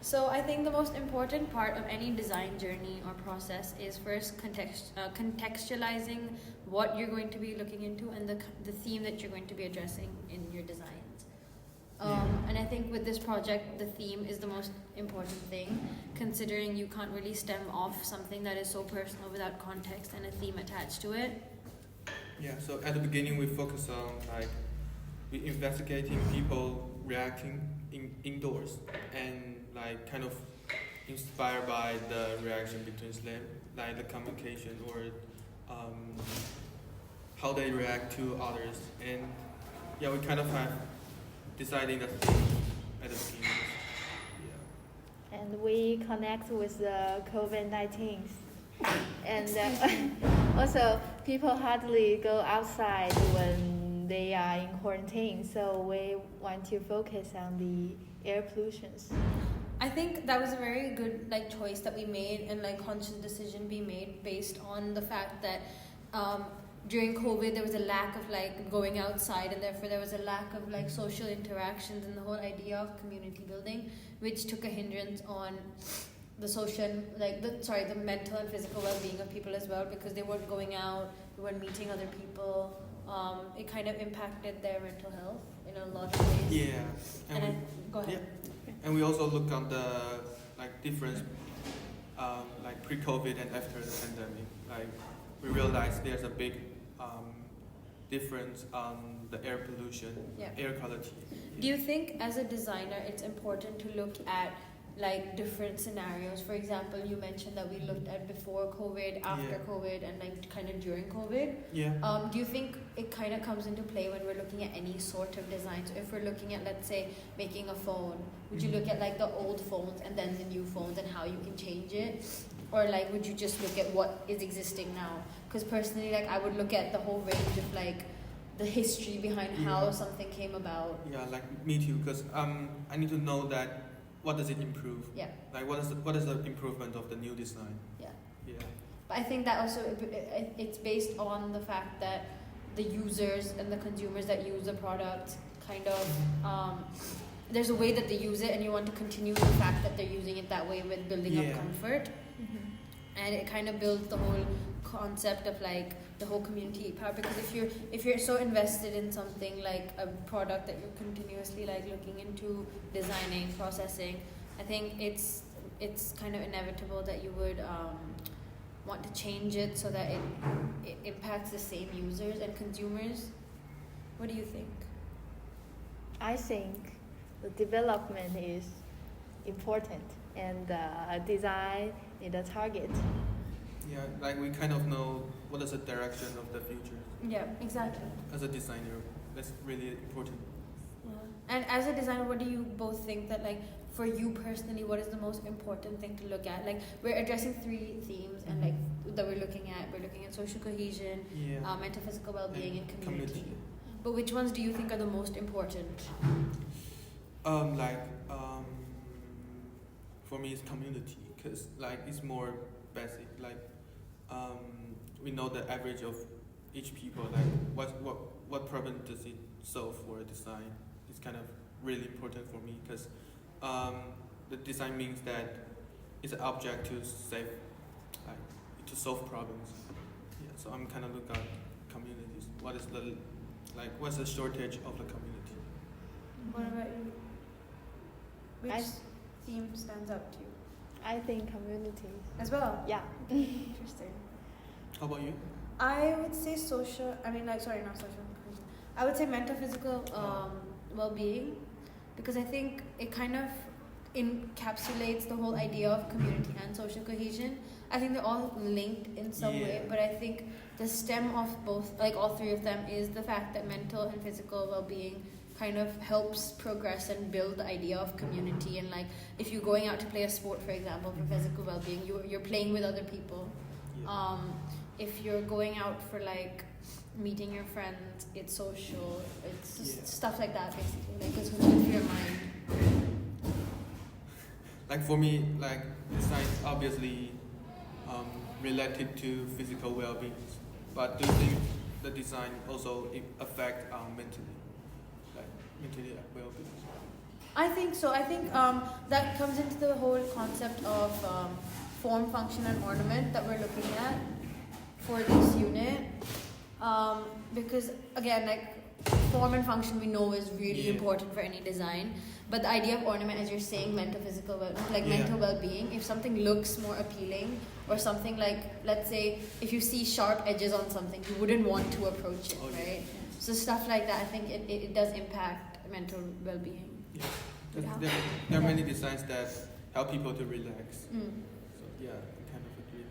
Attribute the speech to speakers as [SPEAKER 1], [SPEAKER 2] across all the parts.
[SPEAKER 1] So I think the most important part of any design journey or process is first contextualizing what you're going to be looking into and the theme that you're going to be addressing in your designs. And I think with this project, the theme is the most important thing, considering you can't really stem off something that is so personal without context and a theme attached to it.
[SPEAKER 2] Yeah, so at the beginning we focus on we investigating people reacting indoors and kind of inspired by the reaction between them, like the communication or how they react to others. And yeah, we kind of have deciding the theme at the beginning. Yeah.
[SPEAKER 3] And we connect with the COVID-19. And also, people hardly go outside when they are in quarantine, so we want to focus on the air pollutions.
[SPEAKER 1] I think that was a very good choice that we made and conscious decision being made based on the fact that during COVID there was a lack of going outside, and therefore there was a lack of social interactions and the whole idea of community building, which took a hindrance on the social, the mental and physical well-being of people as well, because they weren't going out, they weren't meeting other people. It kind of impacted their mental health in a lot of ways.
[SPEAKER 2] Yeah.
[SPEAKER 1] Go ahead.
[SPEAKER 2] Yeah. And we also look on the difference pre-COVID and after the pandemic. We realized there's a big difference on the air pollution, air quality.
[SPEAKER 1] Do you think as a designer it's important to look at different scenarios? For example, you mentioned that we looked at before COVID, after COVID, and kind of during COVID.
[SPEAKER 2] Yeah.
[SPEAKER 1] Do you think it kind of comes into play when we're looking at any sort of design? So if we're looking at, let's say, making a phone, would you look at the old phones and then the new phones and how you can change it? Or would you just look at what is existing now? Because personally, I would look at the whole range of the history behind how something came about.
[SPEAKER 2] Yeah, me too, because I need to know that what does it improve?
[SPEAKER 1] Yeah.
[SPEAKER 2] What is the improvement of the new design?
[SPEAKER 1] Yeah.
[SPEAKER 2] Yeah.
[SPEAKER 1] But I think that also it's based on the fact that the users and the consumers that use the product kind of there's a way that they use it, and you want to continue the fact that they're using it that way with building up comfort. And it kind of builds the whole concept of the whole community power, because if you're so invested in something like a product that you're continuously looking into designing, processing, I think it's kind of inevitable that you would want to change it so that it impacts the same users and consumers. What do you think?
[SPEAKER 3] I think the development is important, and design is the target.
[SPEAKER 2] Yeah, we kind of know what is the direction of the future.
[SPEAKER 1] Yeah, exactly.
[SPEAKER 2] As a designer, that's really important.
[SPEAKER 1] Yeah. And as a designer, what do you both think that for you personally, what is the most important thing to look at? We're addressing 3 themes and that we're looking at. We're looking at social cohesion, mental physical well-being, and community. But which ones do you think are the most important?
[SPEAKER 2] For me, it's community, because it's more basic. We know the average of each people. What problem does it solve for a design? It's kind of really important for me, because the design means that it's an object to to solve problems. Yeah, so I'm kind of looking at communities. What's the shortage of the community?
[SPEAKER 1] What about you? Which theme stands out to you?
[SPEAKER 3] I think community.
[SPEAKER 1] As well?
[SPEAKER 3] Yeah.
[SPEAKER 1] Interesting.
[SPEAKER 2] How about you?
[SPEAKER 1] I would say not social. I would say mental physical well-being, because I think it kind of encapsulates the whole idea of community and social cohesion. I think they're all linked in some way, but I think the stem of both, all 3 of them, is the fact that mental and physical well-being kind of helps progress and build the idea of community. And if you're going out to play a sport, for example, for physical well-being, you're playing with other people. If you're going out for meeting your friends, it's social. It's just stuff like that, basically. It's good for your mind.
[SPEAKER 2] For me, design is obviously related to physical well-being, but do you think the design also affect mentally well-being?
[SPEAKER 1] I think so. I think that comes into the whole concept of form, function, and ornament that we're looking at for this unit. Because again, like form and function we know is really important for any design. But the idea of ornament, as you're saying, mental well-being. If something looks more appealing, or something like, let's say, if you see sharp edges on something, you wouldn't want to approach it, right? So stuff like that, I think it does impact mental well-being.
[SPEAKER 2] Yeah. There are many designs that help people to relax. So yeah, I kind of agree.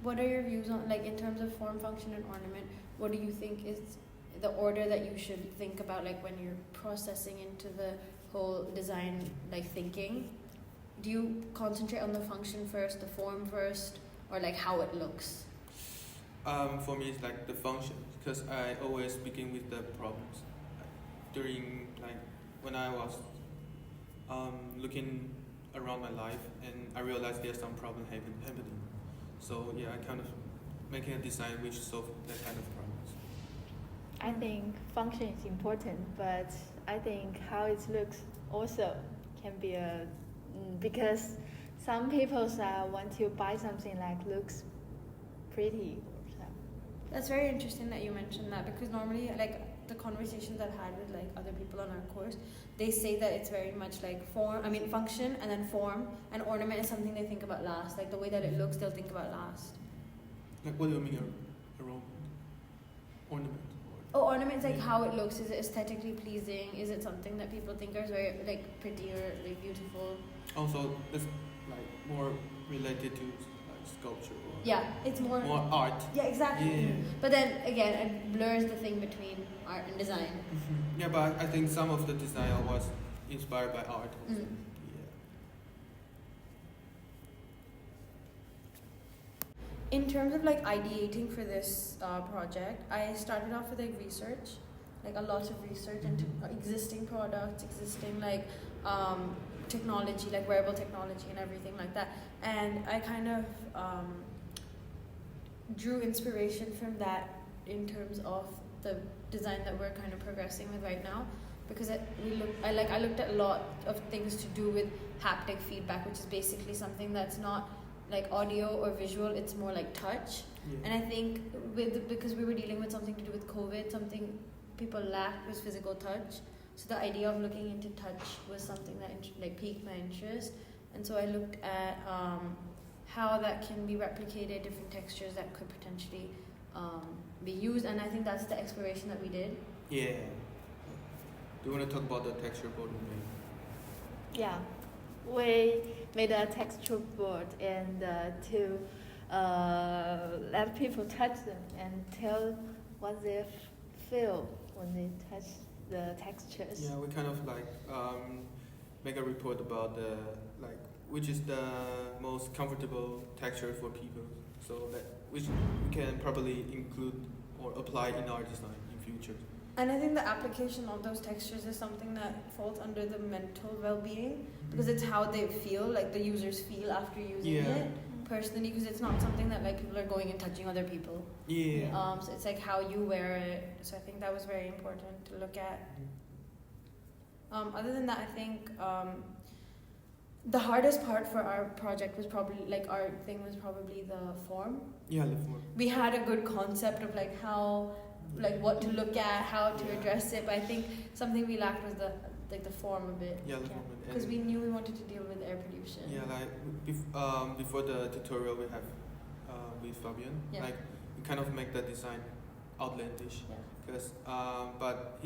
[SPEAKER 1] What are your views on, like, in terms of form, function, and ornament? What do you think is the order that you should think about, like when you're processing into the whole design, like thinking? Do you concentrate on the function first, the form first, or like how it looks?
[SPEAKER 2] For me, it's like the function, because I always begin with the problems. During like when I was looking around my life, and I realized there's some problem happening. So yeah, I kind of making a design which solve that kind of problems.
[SPEAKER 3] I think function is important, but I think how it looks also can be because some people want to buy something like looks pretty.
[SPEAKER 1] That's very interesting that you mentioned that, because normally, like the conversations I've had with like other people on our course, they say that it's very much like function and then form, and ornament is something they think about last. Like the way that it looks, they'll think about last.
[SPEAKER 2] Like what do you mean ornament?
[SPEAKER 1] Oh, ornament is like how it looks. Is it aesthetically pleasing? Is it something that people think is very like pretty or like beautiful?
[SPEAKER 2] Also, it's like more related to like sculpture. Or
[SPEAKER 1] yeah, it's more
[SPEAKER 2] art.
[SPEAKER 1] Yeah, exactly.
[SPEAKER 2] Yeah.
[SPEAKER 1] But then again, it blurs the thing between art and design.
[SPEAKER 2] Mm-hmm. Yeah, but I think some of the design was inspired by art. Also. Yeah.
[SPEAKER 1] In terms of like ideating for this project, I started off with like research, like a lot of research into existing products, existing like technology, like wearable technology and everything like that. And I kind of drew inspiration from that in terms of the design that we're kind of progressing with right now, because I looked at a lot of things to do with haptic feedback, which is basically something that's not like audio or visual, it's more like touch. And I think because we were dealing with something to do with COVID, something people lacked was physical touch. So the idea of looking into touch was something that like piqued my interest. And so I looked at how that can be replicated, different textures that could potentially be used, and I think that's the exploration that we did.
[SPEAKER 2] Yeah. Do you want to talk about the texture board?
[SPEAKER 3] Yeah. We made a texture board and to let people touch them and tell what they feel when they touch the textures.
[SPEAKER 2] Yeah, we kind of like make a report about the like which is the most comfortable texture for people, so that which we can probably include or apply in our design in future.
[SPEAKER 1] And I think the application of those textures is something that falls under the mental well-being, because it's how they feel, like the users feel after using it personally, because it's not something that like people are going and touching other people.
[SPEAKER 2] Yeah.
[SPEAKER 1] So it's like how you wear it. So I think that was very important to look at. Other than that, I think the hardest part for our project was probably like our thing was probably the form.
[SPEAKER 2] Yeah, the form.
[SPEAKER 1] We had a good concept of like how, like what to look at, how to address it, but I think something we lacked was the form of it.
[SPEAKER 2] Yeah, the form.
[SPEAKER 1] Because we knew we wanted to deal with air pollution.
[SPEAKER 2] Yeah, like before the tutorial we have with Fabian, like we kind of make the design outlandish. Because but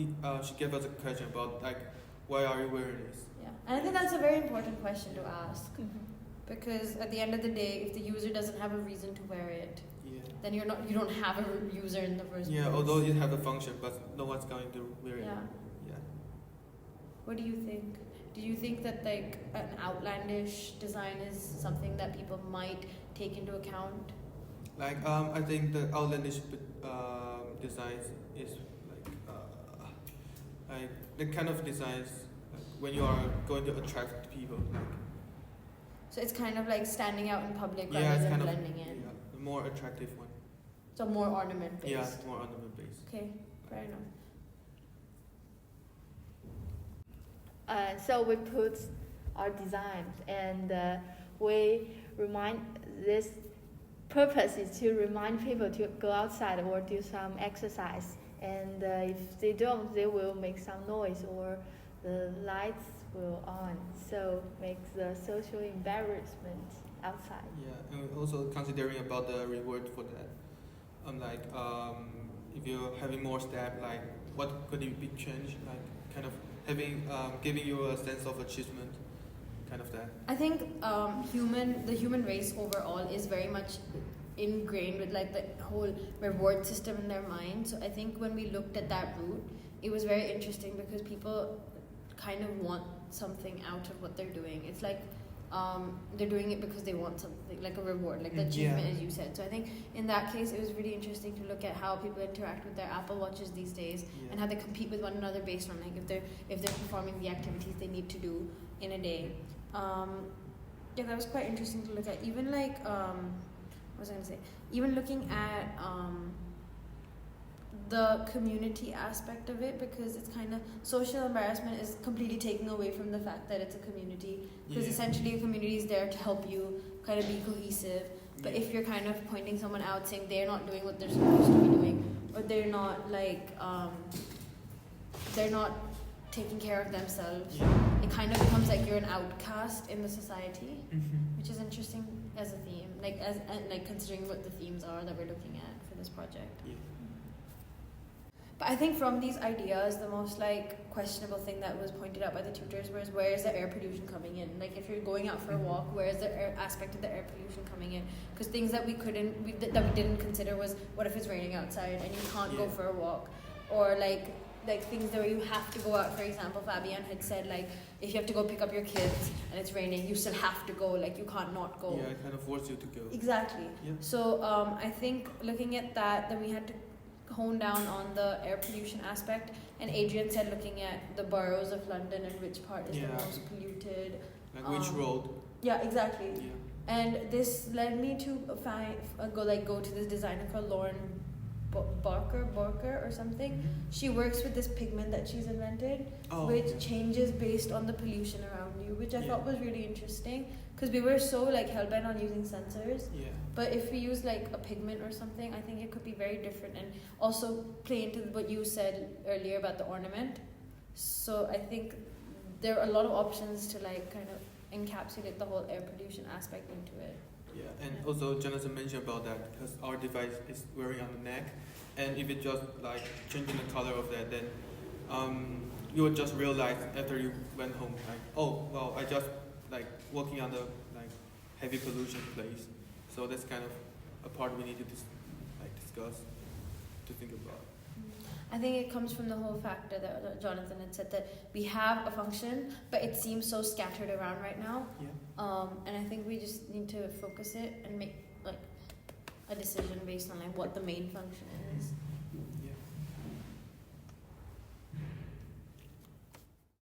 [SPEAKER 2] she gave us a question about like why are you wearing this?
[SPEAKER 1] Yeah, and I think that's a very important question to ask. Because at the end of the day, if the user doesn't have a reason to wear it, then you don't have a user in the first place.
[SPEAKER 2] Yeah, although you have a function, but no one's going to wear it.
[SPEAKER 1] Yeah. What do you think? Do you think that like an outlandish design is something that people might take into account?
[SPEAKER 2] Like I think the outlandish designs is like the kind of designs like, when you are going to attract people. Like,
[SPEAKER 1] so it's kind of like standing out in public
[SPEAKER 2] yeah,
[SPEAKER 1] rather
[SPEAKER 2] it's
[SPEAKER 1] than
[SPEAKER 2] kind
[SPEAKER 1] blending in.
[SPEAKER 2] Yeah, the more attractive one.
[SPEAKER 1] So more ornament based.
[SPEAKER 2] Yeah, more ornament based.
[SPEAKER 1] Okay, fair enough.
[SPEAKER 3] So we put our designs, and we remind this purpose is to remind people to go outside or do some exercise. And if they don't, they will make some noise or the lights will on. So make the social embarrassment outside.
[SPEAKER 2] Yeah, and also considering about the reward for that. If you're having more step, like what could it be changed? Like kind of having giving you a sense of achievement, kind of that.
[SPEAKER 1] I think the human race overall is very much ingrained with like the whole reward system in their mind. So I think when we looked at that route, it was very interesting because people kind of want something out of what they're doing. It's like they're doing it because they want something, like a reward, like the achievement, as you said. So I think in that case, it was really interesting to look at how people interact with their Apple Watches these days, and how they compete with one another based on like if they're performing the activities they need to do in a day. Yeah, that was quite interesting to look at. Even like what was I gonna say? Even looking at the community aspect of it, because it's kind of social embarrassment is completely taking away from the fact that it's a community, because essentially a community is there to help you kind of be cohesive. But if you're kind of pointing someone out saying they're not doing what they're supposed to be doing, or they're not like they're not taking care of themselves, it kind of becomes like you're an outcast in the society, which is interesting as a theme, like considering what the themes are that we're looking at for this project. But I think from these ideas, the most like questionable thing that was pointed out by the tutors was, where is the air pollution coming in? Like if you're going out for a walk, where is the aspect of the air pollution coming in? Because things that we didn't consider was, what if it's raining outside and you can't go for a walk, or like things that you have to go out. For example, Fabian had said like if you have to go pick up your kids and it's raining, you still have to go. Like you can't not go.
[SPEAKER 2] Yeah, it kind of forces you to go.
[SPEAKER 1] Exactly. Yeah. So I think looking at that, then we had to hone down on the air pollution aspect, and Adrian said looking at the boroughs of London and which part is the most polluted,
[SPEAKER 2] like which road.
[SPEAKER 1] Yeah, exactly. And this led me to go to this designer called Lauren Barker or something. She works with this pigment that she's invented, which changes based on the pollution around you, which I thought was really interesting, because we were so like hell-bent on using sensors, but if we use like a pigment or something, I think it could be very different, and also play into what you said earlier about the ornament. So I think there are a lot of options to like kind of encapsulate the whole air pollution aspect into it.
[SPEAKER 2] Yeah, and also Jonathan mentioned about that, because our device is wearing on the neck, and if it just like changing the color of that, then you would just realize after you went home, like, oh well, I just like walking on the like heavy pollution place. So that's kind of a part we need to discuss, to think about.
[SPEAKER 1] I think it comes from the whole factor that Jonathan had said, that we have a function, but it seems so scattered around right now. And I think we just need to focus it and make like a decision based on like what the main function is.